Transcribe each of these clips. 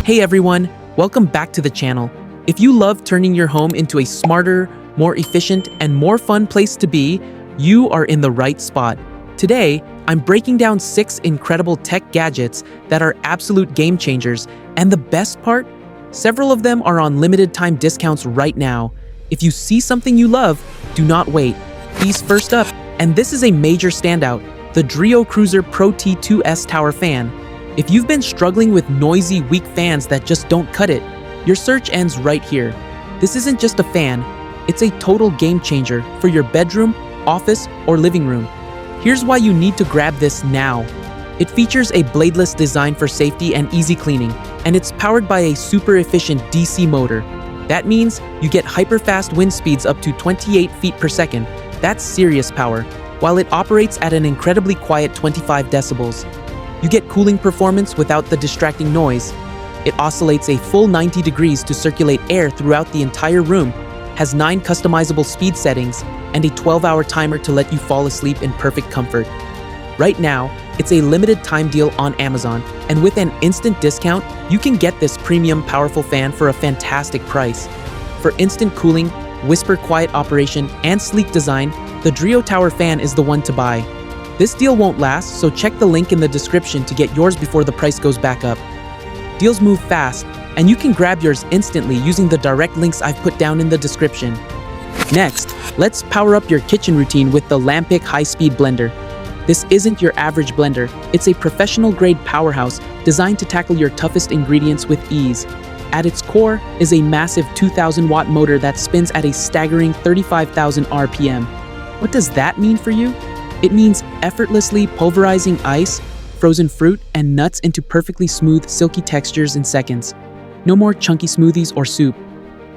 Hey everyone, welcome back to the channel. If you love turning your home into a smarter, more efficient, and more fun place to be, you are in the right spot. Today, I'm breaking down 6 incredible tech gadgets that are absolute game changers, and the best part? Several of them are on limited time discounts right now. If you see something you love, do not wait. These first up, and this is a major standout, the Dreo Cruiser Pro T2S Tower Fan. If you've been struggling with noisy, weak fans that just don't cut it, your search ends right here. This isn't just a fan, it's a total game changer for your bedroom, office, or living room. Here's why you need to grab this now. It features a bladeless design for safety and easy cleaning, and it's powered by a super efficient DC motor. That means you get hyper-fast wind speeds up to 28 feet per second. That's serious power, while it operates at an incredibly quiet 25 decibels. You get cooling performance without the distracting noise. It oscillates a full 90 degrees to circulate air throughout the entire room, has 9 customizable speed settings, and a 12-hour timer to let you fall asleep in perfect comfort. Right now, it's a limited time deal on Amazon, and with an instant discount, you can get this premium powerful fan for a fantastic price. For instant cooling, whisper quiet operation, and sleek design, the Dreo Tower Fan is the one to buy. This deal won't last, so check the link in the description to get yours before the price goes back up. Deals move fast, and you can grab yours instantly using the direct links I've put down in the description. Next, let's power up your kitchen routine with the LAMPICK high-speed blender. This isn't your average blender, it's a professional-grade powerhouse designed to tackle your toughest ingredients with ease. At its core is a massive 2,000-watt motor that spins at a staggering 35,000 RPM. What does that mean for you? It means effortlessly pulverizing ice, frozen fruit, and nuts into perfectly smooth, silky textures in seconds. No more chunky smoothies or soup.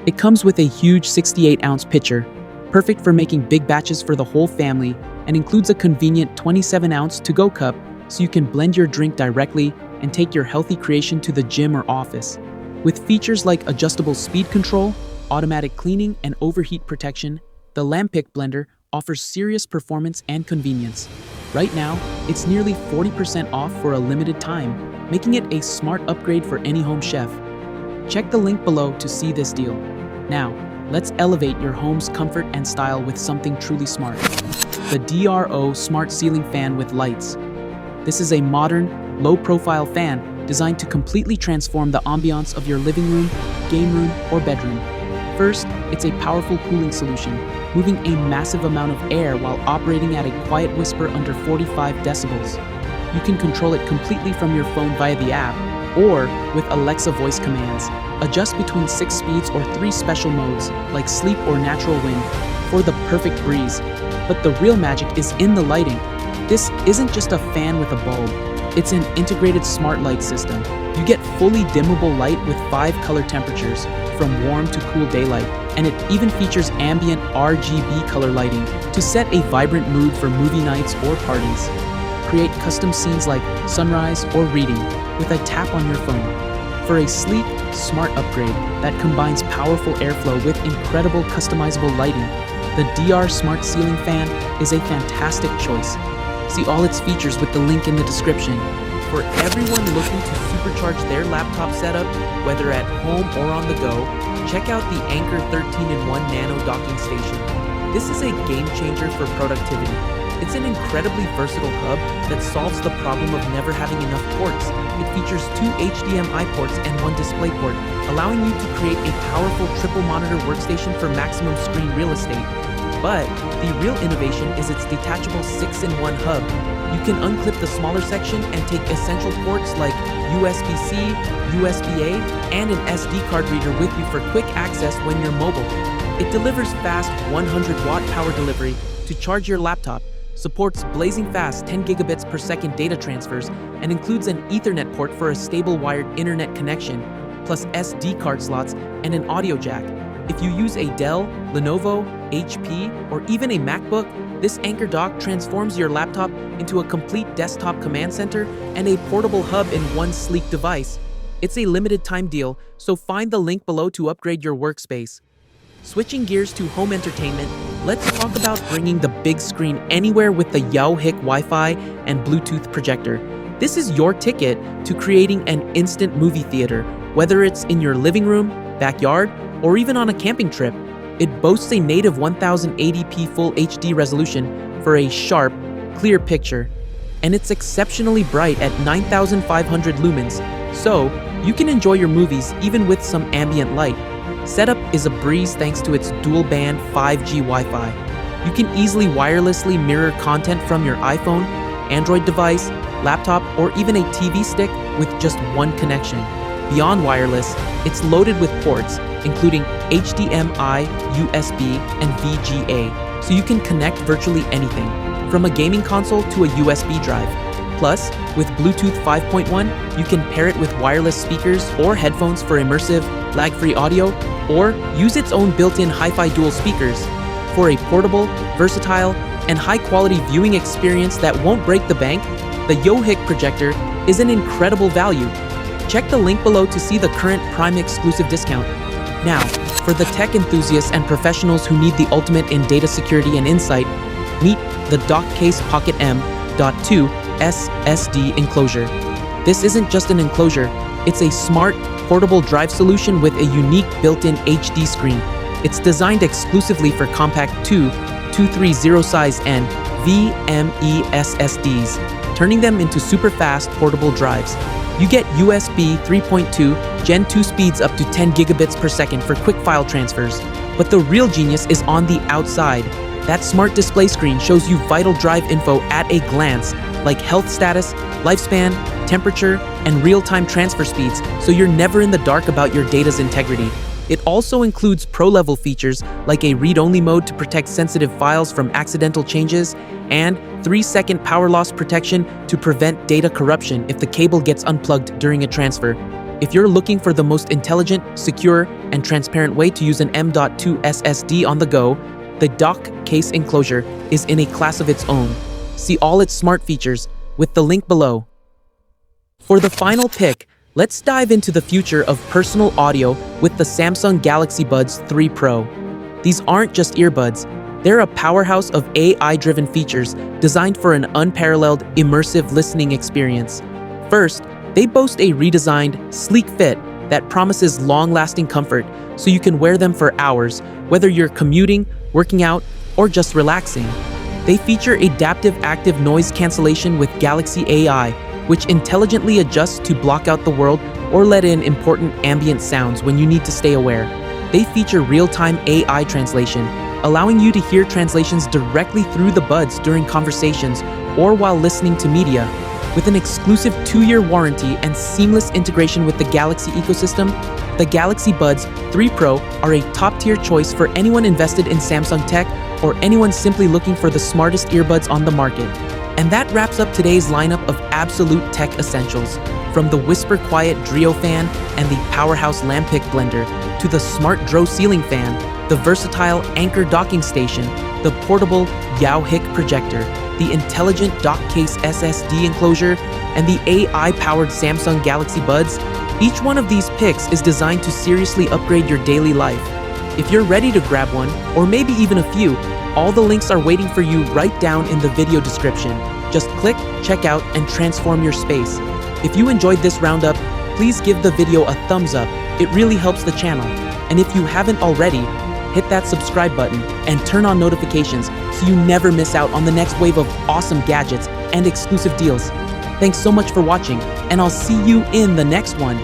It comes with a huge 68-ounce pitcher, perfect for making big batches for the whole family, and includes a convenient 27-ounce to-go cup so you can blend your drink directly and take your healthy creation to the gym or office. With features like adjustable speed control, automatic cleaning, and overheat protection, the LAMPICK blender offers serious performance and convenience. Right now, it's nearly 40% off for a limited time, making it a smart upgrade for any home chef. Check the link below to see this deal. Now, let's elevate your home's comfort and style with something truly smart. The DRO Smart Ceiling Fan with lights. This is a modern, low-profile fan designed to completely transform the ambiance of your living room, game room, or bedroom. First, it's a powerful cooling solution, moving a massive amount of air while operating at a quiet whisper under 45 decibels. You can control it completely from your phone via the app, or with Alexa voice commands. Adjust between 6 speeds or 3 special modes, like sleep or natural wind, for the perfect breeze. But the real magic is in the lighting. This isn't just a fan with a bulb. It's an integrated smart light system. You get fully dimmable light with 5 color temperatures, from warm to cool daylight, and it even features ambient RGB color lighting to set a vibrant mood for movie nights or parties. Create custom scenes like sunrise or reading with a tap on your phone. For a sleek, smart upgrade that combines powerful airflow with incredible customizable lighting, the DRO Smart Ceiling Fan is a fantastic choice. See all its features with the link in the description. For everyone looking to supercharge their laptop setup, whether at home or on the go, check out the Anker 13-in-1 Nano docking station. This is a game changer for productivity. It's an incredibly versatile hub that solves the problem of never having enough ports. It features 2 HDMI ports and 1 DisplayPort, allowing you to create a powerful triple monitor workstation for maximum screen real estate. But the real innovation is its detachable 6-in-1 hub. You can unclip the smaller section and take essential ports like USB-C, USB-A, and an SD card reader with you for quick access when you're mobile. It delivers fast 100-watt power delivery to charge your laptop, supports blazing fast 10 gigabits per second data transfers, and includes an Ethernet port for a stable wired internet connection, plus SD card slots and an audio jack. If you use a Dell, Lenovo, HP, or even a MacBook, this Anker dock transforms your laptop into a complete desktop command center and a portable hub in one sleek device. It's a limited time deal, so find the link below to upgrade your workspace. Switching gears to home entertainment, let's talk about bringing the big screen anywhere with the YOWHICK Wi-Fi and Bluetooth projector. This is your ticket to creating an instant movie theater Whether it's in your living room, backyard, or even on a camping trip, it boasts a native 1080p Full HD resolution for a sharp, clear picture. And it's exceptionally bright at 9,500 lumens, so you can enjoy your movies even with some ambient light. Setup is a breeze thanks to its dual-band 5G Wi-Fi. You can easily wirelessly mirror content from your iPhone, Android device, laptop, or even a TV stick with just one connection. Beyond wireless, it's loaded with ports, including HDMI, USB, and VGA, so you can connect virtually anything, from a gaming console to a USB drive. Plus, with Bluetooth 5.1, you can pair it with wireless speakers or headphones for immersive, lag-free audio, or use its own built-in hi-fi dual speakers for a portable, versatile, and high-quality viewing experience that won't break the bank. The YOWHICK projector is an incredible value. Check the link below to see the current Prime exclusive discount. Now, for the tech enthusiasts and professionals who need the ultimate in data security and insight, meet the DOCKCASE Pocket M.2 SSD enclosure. This isn't just an enclosure, it's a smart, portable drive solution with a unique built-in HD screen. It's designed exclusively for compact 2.30 size and NVMe SSDs, turning them into super-fast portable drives. You get USB 3.2 Gen 2 speeds up to 10 gigabits per second for quick file transfers. But the real genius is on the outside. That smart display screen shows you vital drive info at a glance, like health status, lifespan, temperature, and real-time transfer speeds, so you're never in the dark about your data's integrity. It also includes pro-level features like a read-only mode to protect sensitive files from accidental changes, and 3-second power loss protection to prevent data corruption if the cable gets unplugged during a transfer. If you're looking for the most intelligent, secure, and transparent way to use an M.2 SSD on the go, the DOCKCASE enclosure is in a class of its own. See all its smart features with the link below. For the final pick, let's dive into the future of personal audio with the Samsung Galaxy Buds 3 Pro. These aren't just earbuds, they're a powerhouse of AI-driven features designed for an unparalleled, immersive listening experience. First, they boast a redesigned, sleek fit that promises long-lasting comfort, so you can wear them for hours, whether you're commuting, working out, or just relaxing. They feature adaptive active noise cancellation with Galaxy AI, which intelligently adjusts to block out the world or let in important ambient sounds when you need to stay aware. They feature real-time AI translation, allowing you to hear translations directly through the buds during conversations or while listening to media. With an exclusive 2-year warranty and seamless integration with the Galaxy ecosystem, the Galaxy Buds 3 Pro are a top-tier choice for anyone invested in Samsung tech or anyone simply looking for the smartest earbuds on the market. And that wraps up today's lineup of absolute tech essentials. From the whisper quiet Dreo fan and the powerhouse LAMPICK blender, to the smart DRÅ Ceiling Fan, the versatile Anker docking station, the portable YOWHICK projector, the intelligent DOCKCASE SSD enclosure, and the AI-powered Samsung Galaxy Buds, each one of these picks is designed to seriously upgrade your daily life. If you're ready to grab one, or maybe even a few, all the links are waiting for you right down in the video description. Just click, check out, and transform your space. If you enjoyed this roundup, please give the video a thumbs up. It really helps the channel. And if you haven't already, hit that subscribe button and turn on notifications so you never miss out on the next wave of awesome gadgets and exclusive deals. Thanks so much for watching, and I'll see you in the next one.